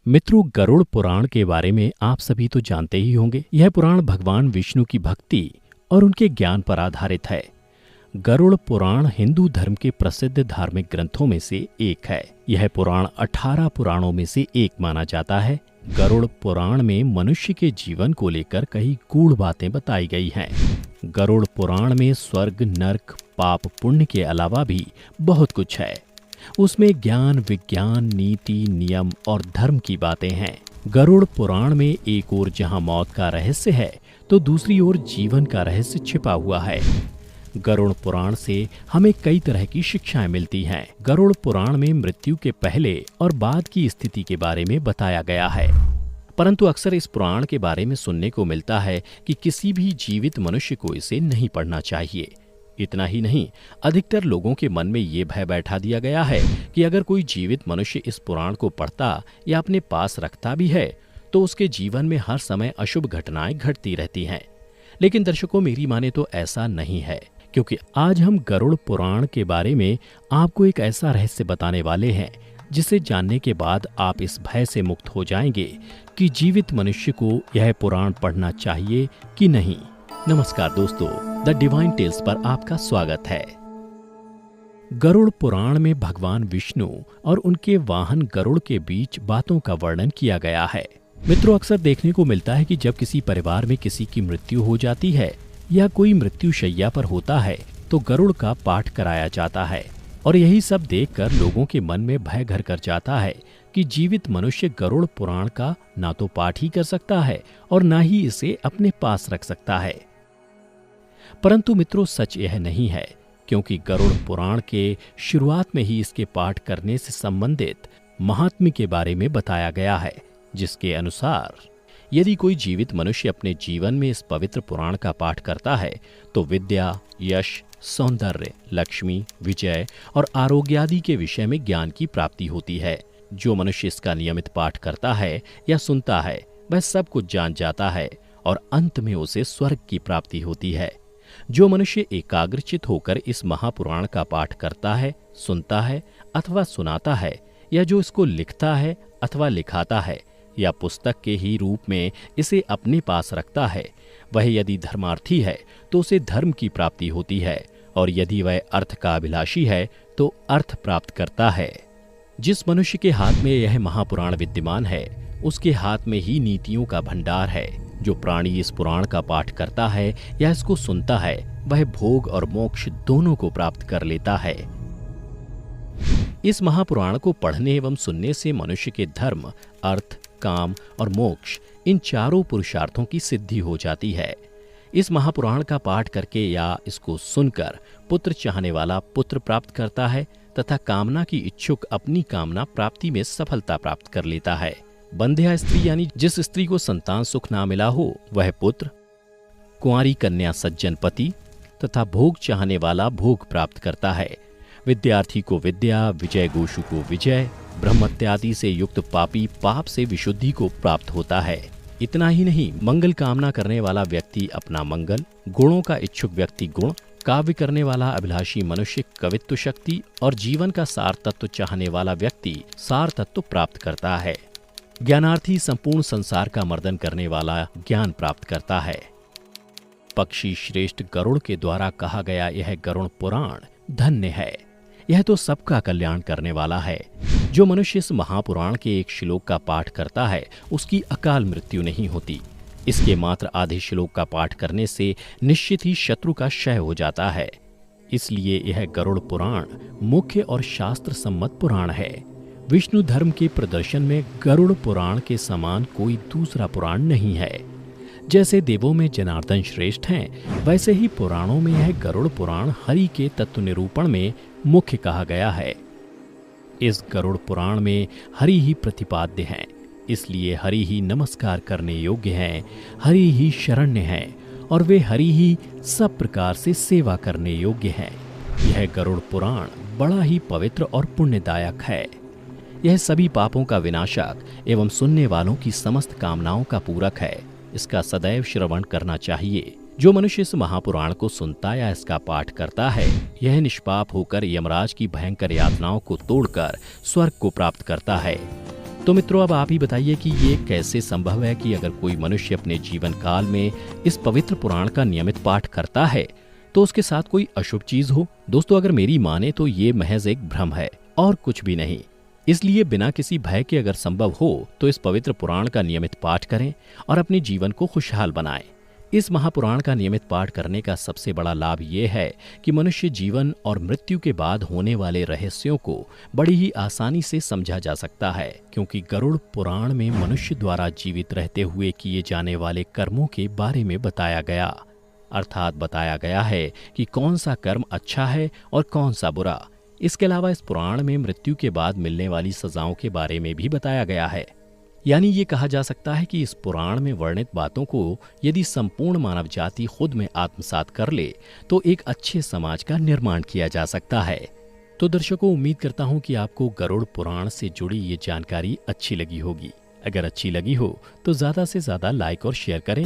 मित्रों, गरुड़ पुराण के बारे में आप सभी तो जानते ही होंगे। यह पुराण भगवान विष्णु की भक्ति और उनके ज्ञान पर आधारित है। गरुड़ पुराण हिंदू धर्म के प्रसिद्ध धार्मिक ग्रंथों में से एक है। यह पुराण 18 पुराणों में से एक माना जाता है। गरुड़ पुराण में मनुष्य के जीवन को लेकर कई गूढ़ बातें बताई गई हैं। गरुड़ पुराण में स्वर्ग, नर्क, पाप, पुण्य के अलावा भी बहुत कुछ है। उसमें ज्ञान, विज्ञान, नीति, नियम और धर्म की बातें हैं। गरुड़ पुराण में एक ओर जहां मौत का रहस्य है, तो दूसरी ओर जीवन का रहस्य छिपा हुआ है। गरुड़ पुराण से हमें कई तरह की शिक्षाएं मिलती हैं। गरुड़ पुराण में मृत्यु के पहले और बाद की स्थिति के बारे में बताया गया है। परंतु अक्सर इस पुराण के बारे में सुनने को मिलता है कि किसी भी जीवित मनुष्य को इसे नहीं पढ़ना चाहिए। इतना ही नहीं, अधिकतर लोगों के मन में ये भय बैठा दिया गया है कि अगर कोई जीवित मनुष्य इस पुराण को पढ़ता या अपने पास रखता भी है, तो उसके जीवन में हर समय अशुभ घटनाएं घटती रहती हैं। लेकिन दर्शकों, मेरी माने तो ऐसा नहीं है, क्योंकि आज हम गरुड़ पुराण के बारे में आपको एक ऐसा रहस्य बताने वाले हैं जिसे जानने के बाद आप इस भय से मुक्त हो जाएंगे कि जीवित मनुष्य को यह पुराण पढ़ना चाहिए कि नहीं। नमस्कार दोस्तों, द डिवाइन टेल्स पर आपका स्वागत है। गरुड़ पुराण में भगवान विष्णु और उनके वाहन गरुड़ के बीच बातों का वर्णन किया गया है। मित्रों, अक्सर देखने को मिलता है कि जब किसी परिवार में किसी की मृत्यु हो जाती है या कोई मृत्यु शैया पर होता है, तो गरुड़ का पाठ कराया जाता है। और यही सब देखकर लोगों के मन में भय घर कर जाता है कि जीवित मनुष्य गरुड़ पुराण का ना तो पाठ ही कर सकता है और ना ही इसे अपने पास रख सकता है। परंतु मित्रों, सच यह नहीं है, क्योंकि गरुड़ पुराण के शुरुआत में ही इसके पाठ करने से संबंधित महात्म्य के बारे में बताया गया है, जिसके अनुसार यदि कोई जीवित मनुष्य अपने जीवन में इस पवित्र पुराण का पाठ करता है, तो विद्या, यश, सौंदर्य, लक्ष्मी, विजय और आरोग्य आदि के विषय में ज्ञान की प्राप्ति होती है। जो मनुष्य इसका नियमित पाठ करता है या सुनता है, वह सब कुछ जान जाता है और अंत में उसे स्वर्ग की प्राप्ति होती है। जो मनुष्य एकाग्रचित होकर इस महापुराण का पाठ करता है, सुनता है अथवा सुनाता है, या जो इसको लिखता है अथवा लिखाता है या पुस्तक के ही रूप में इसे अपने पास रखता है, वह यदि धर्मार्थी है तो उसे धर्म की प्राप्ति होती है, और यदि वह अर्थ का अभिलाषी है तो अर्थ प्राप्त करता है। जिस मनुष्य के हाथ में यह महापुराण विद्यमान है, उसके हाथ में ही नीतियों का भंडार है। जो प्राणी इस पुराण का पाठ करता है या इसको सुनता है, वह भोग और मोक्ष दोनों को प्राप्त कर लेता है। इस महापुराण को पढ़ने एवं सुनने से मनुष्य के धर्म, अर्थ, काम और मोक्ष, इन चारों पुरुषार्थों की सिद्धि हो जाती है। इस महापुराण का पाठ करके या इसको सुनकर पुत्र चाहने वाला पुत्र प्राप्त करता है तथा कामना की इच्छुक अपनी कामना प्राप्ति में सफलता प्राप्त कर लेता है। बंध्या स्त्री यानी जिस स्त्री को संतान सुख ना मिला हो, वह पुत्र, कुंवारी कन्या सज्जन पति तथा भोग चाहने वाला भोग प्राप्त करता है। विद्यार्थी को विद्या, विजय गोषु को विजय, ब्रह्मत्यादि से युक्त पापी पाप से विशुद्धि को प्राप्त होता है। इतना ही नहीं, मंगल कामना करने वाला व्यक्ति अपना मंगल, गुणों का इच्छुक व्यक्ति गुण, काव्य करने वाला अभिलाषी मनुष्य कवित्व शक्ति और जीवन का सार तत्व चाहने वाला व्यक्ति सार तत्व प्राप्त करता है। ज्ञानार्थी संपूर्ण संसार का मर्दन करने वाला ज्ञान प्राप्त करता है। पक्षी श्रेष्ठ गरुड़ के द्वारा कहा गया यह गरुड़ पुराण धन्य है। यह तो सबका कल्याण करने वाला है। जो मनुष्य इस महापुराण के एक श्लोक का पाठ करता है, उसकी अकाल मृत्यु नहीं होती। इसके मात्र आधे श्लोक का पाठ करने से निश्चित ही शत्रु का क्षय हो जाता है। इसलिए यह गरुड़ पुराण मुख्य और शास्त्र सम्मत पुराण है। विष्णु धर्म के प्रदर्शन में गरुड़ पुराण के समान कोई दूसरा पुराण नहीं है। जैसे देवों में जनार्दन श्रेष्ठ हैं, वैसे ही पुराणों में यह गरुड़ पुराण हरि के तत्व निरूपण में मुख्य कहा गया है। इस गरुड़ पुराण में हरि ही प्रतिपाद्य हैं, इसलिए हरि ही नमस्कार करने योग्य हैं, हरि ही शरण्य हैं और वे हरि ही सब प्रकार से सेवा करने योग्य हैं। यह गरुड़ पुराण बड़ा ही पवित्र और पुण्यदायक है। यह सभी पापों का विनाशक एवं सुनने वालों की समस्त कामनाओं का पूरक है। इसका सदैव श्रवण करना चाहिए। जो मनुष्य इस महापुराण को सुनता या इसका पाठ करता है, यह निष्पाप होकर यमराज की भयंकर यातनाओं को तोड़कर स्वर्ग को प्राप्त करता है। तो मित्रों, अब आप ही बताइए कि ये कैसे संभव है कि अगर कोई मनुष्य अपने जीवन काल में इस पवित्र पुराण का नियमित पाठ करता है तो उसके साथ कोई अशुभ चीज हो। दोस्तों, अगर मेरी माने तो ये महज एक भ्रम है और कुछ भी नहीं। इसलिए बिना किसी भय के अगर संभव हो तो इस पवित्र पुराण का नियमित पाठ करें और अपने जीवन को खुशहाल बनाएं। इस महापुराण का नियमित पाठ करने का सबसे बड़ा लाभ ये है कि मनुष्य जीवन और मृत्यु के बाद होने वाले रहस्यों को बड़ी ही आसानी से समझा जा सकता है, क्योंकि गरुड़ पुराण में मनुष्य द्वारा जीवित रहते हुए किए जाने वाले कर्मों के बारे में बताया गया। अर्थात बताया गया है कि कौन सा कर्म अच्छा है और कौन सा बुरा। इसके अलावा इस पुराण में मृत्यु के बाद मिलने वाली सजाओं के बारे में भी बताया गया है। यानी ये कहा जा सकता है कि इस पुराण में वर्णित बातों को यदि संपूर्ण मानव जाति खुद में आत्मसात कर ले तो एक अच्छे समाज का निर्माण किया जा सकता है। तो दर्शकों, उम्मीद करता हूँ कि आपको गरुड़ पुराण से जुड़ी ये जानकारी अच्छी लगी होगी। अगर अच्छी लगी हो तो ज़्यादा से ज़्यादा लाइक और शेयर करें।